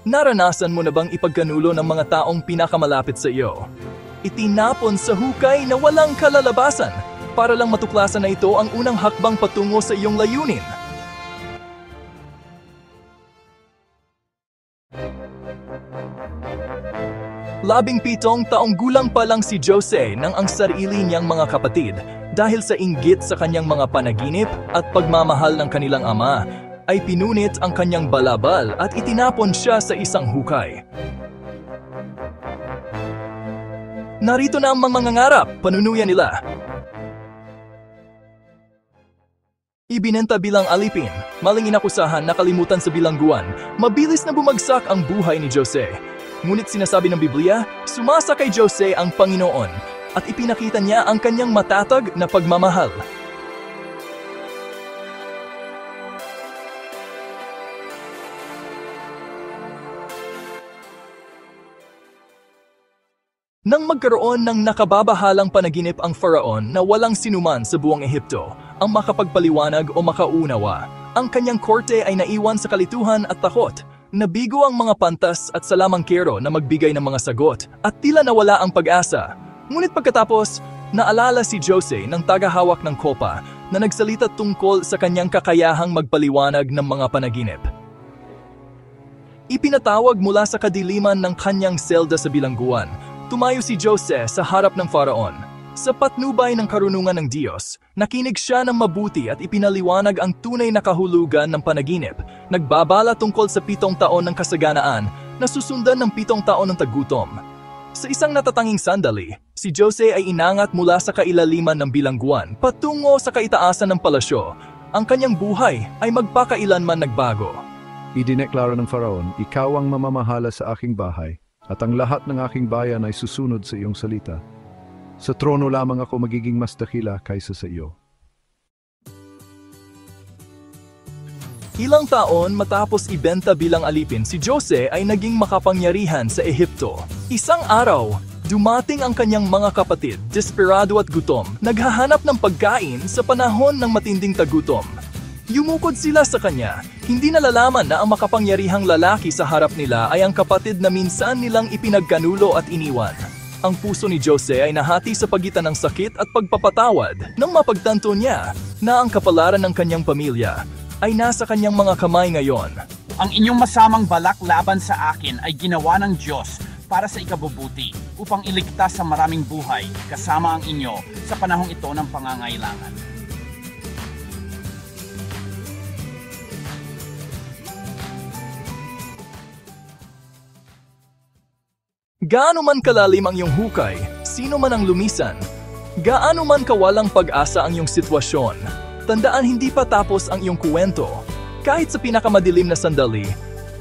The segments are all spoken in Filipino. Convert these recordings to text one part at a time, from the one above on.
Naranasan mo na bang ipagkanulo ng mga taong pinakamalapit sa iyo? Itinapon sa hukay na walang kalalabasan para lang matuklasan na ito ang unang hakbang patungo sa iyong layunin. Labing-pitong taong gulang pa lang si Jose nang ang sarili niyang mga kapatid dahil sa inggit sa kanyang mga panaginip at pagmamahal ng kanilang ama ay pinunit ang kanyang balabal at itinapon siya sa isang hukay. Narito na ang mga mangangarap, panunuyan nila. Ibinenta bilang alipin, maling inakusahan, nakalimutan sa bilangguan, mabilis na bumagsak ang buhay ni Jose. Ngunit sinasabi ng Biblia, sumasa kay Jose ang Panginoon at ipinakita niya ang kanyang matatag na pagmamahal. Nang magkaroon ng nakababahalang panaginip ang Faraon na walang sinuman sa buong Ehipto ang makapagpaliwanag o makaunawa, ang kanyang korte ay naiwan sa kalituhan at takot. Nabigo ang mga pantas at salamangkero na magbigay ng mga sagot at tila nawala ang pag-asa. Ngunit pagkatapos, naalala si Jose ng tagahawak ng kopa na nagsalita tungkol sa kanyang kakayahang magpaliwanag ng mga panaginip. Ipinatawag mula sa kadiliman ng kanyang selda sa bilangguan. Tumayo si Jose sa harap ng Faraon. Sa patnubay ng karunungan ng Diyos, nakinig siya ng mabuti at ipinaliwanag ang tunay na kahulugan ng panaginip. Nagbabala tungkol sa 7 taon ng kasaganaan na susundan ng 7 taon ng tagutom. Sa isang natatanging sandali, si Jose ay inangat mula sa kailaliman ng bilangguan patungo sa kaitaasan ng palasyo. Ang kanyang buhay ay magpakailanman nagbago. Idineklara ng Faraon, ikaw ang mamamahala sa aking bahay at ang lahat ng aking bayan ay susunod sa iyong salita. Sa trono lamang ako magiging mas dakila kaysa sa iyo. Ilang taon matapos ibenta bilang alipin, si Jose ay naging makapangyarihan sa Ehipto. Isang araw, dumating ang kanyang mga kapatid, desperado at gutom, naghahanap ng pagkain sa panahon ng matinding tagutom. Yumukod sila sa kanya, hindi nalalaman na ang makapangyarihang lalaki sa harap nila ay ang kapatid na minsan nilang ipinagkanulo at iniwan. Ang puso ni Jose ay nahati sa pagitan ng sakit at pagpapatawad nang mapagtanto niya na ang kapalaran ng kanyang pamilya ay nasa kanyang mga kamay ngayon. Ang inyong masamang balak laban sa akin ay ginawa ng Diyos para sa ikabubuti upang iligtas sa maraming buhay kasama ang inyo sa panahong ito ng pangangailangan. Gaano man kalalim ang iyong hukay, sino man ang lumisan, gaano man kawalang pag-asa ang iyong sitwasyon, tandaan hindi pa tapos ang iyong kwento. Kahit sa pinakamadilim na sandali,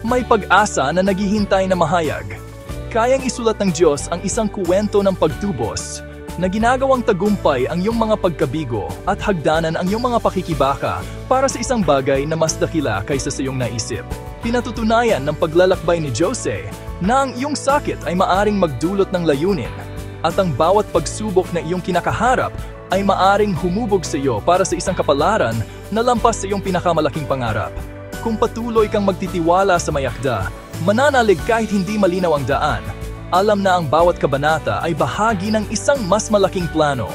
may pag-asa na naghihintay na mahayag. Kayang isulat ng Diyos ang isang kwento ng pagtubos na ginagawang tagumpay ang iyong mga pagkabigo at hagdanan ang iyong mga pakikibaka para sa isang bagay na mas dakila kaysa sa iyong naisip. Pinatutunayan ng paglalakbay ni Jose na ang iyong sakit ay maaring magdulot ng layunin at ang bawat pagsubok na iyong kinakaharap ay maaring humubog sa iyo para sa isang kapalaran na lampas sa iyong pinakamalaking pangarap. Kung patuloy kang magtitiwala sa mayakda, mananalig kahit hindi malinaw ang daan, alam na ang bawat kabanata ay bahagi ng isang mas malaking plano.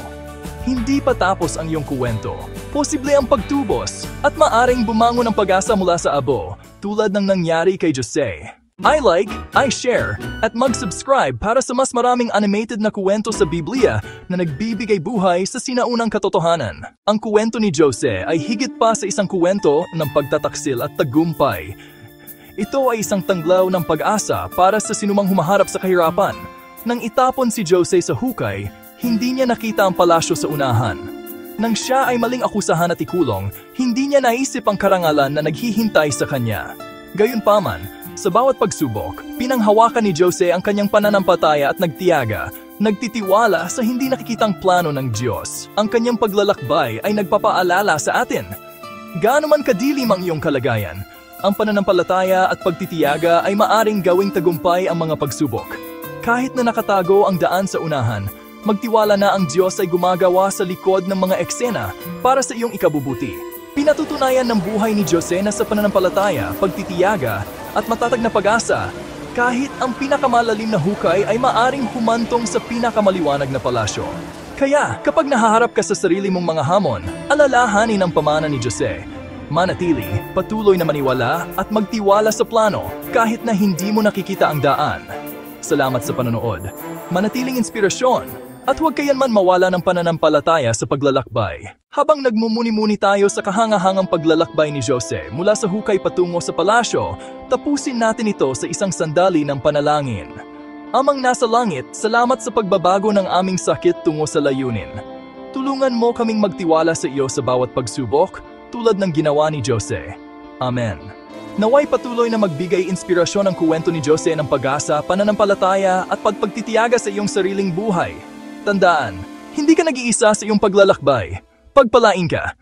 Hindi pa tapos ang iyong kuwento. Posible ang pagtubos at maaring bumangon ang pag-asa mula sa abo tulad ng nangyari kay Jose. I like, I share, at mag-subscribe para sa mas maraming animated na kuwento sa Biblia na nagbibigay buhay sa sinaunang katotohanan. Ang kuwento ni Jose ay higit pa sa isang kuwento ng pagtataksil at tagumpay. Ito ay isang tanglaw ng pag-asa para sa sinumang humaharap sa kahirapan. Nang itapon si Jose sa hukay, hindi niya nakita ang palasyo sa unahan. Nang siya ay maling akusahan at ikulong, hindi niya naisip ang karangalan na naghihintay sa kanya. Gayunpaman, sa bawat pagsubok, pinanghawakan ni Jose ang kanyang pananampalataya at nagtiyaga, nagtitiwala sa hindi nakikitang plano ng Diyos. Ang kanyang paglalakbay ay nagpapaalala sa atin. Gaano man kadilim ang iyong kalagayan, ang pananampalataya at pagtitiyaga ay maaring gawing tagumpay ang mga pagsubok. Kahit na nakatago ang daan sa unahan, magtiwala na ang Diyos ay gumagawa sa likod ng mga eksena para sa iyong ikabubuti. Pinatutunayan ng buhay ni Jose na sa pananampalataya, pagtitiyaga, at matatag na pag-asa, kahit ang pinakamalalim na hukay ay maaring humantong sa pinakamaliwanag na palasyo. Kaya, kapag nahaharap ka sa sarili mong mga hamon, alalahanin ang pamana ni Jose. Manatili, patuloy na maniwala at magtiwala sa plano kahit na hindi mo nakikita ang daan. Salamat sa panonood. Manatiling inspirasyon at huwag kayanman mawala ng pananampalataya sa paglalakbay. Habang nagmumuni-muni tayo sa kahangahangang paglalakbay ni Jose mula sa hukay patungo sa palasyo, tapusin natin ito sa isang sandali ng panalangin. Amang nasa langit, salamat sa pagbabago ng aming sakit tungo sa layunin. Tulungan mo kaming magtiwala sa iyo sa bawat pagsubok, tulad ng ginawa ni Jose. Amen. Naway patuloy na magbigay inspirasyon ang kuwento ni Jose ng pag-asa, pananampalataya at pagtitiyaga sa iyong sariling buhay. Tandaan, hindi ka nag-iisa sa iyong paglalakbay. Pagpalain ka!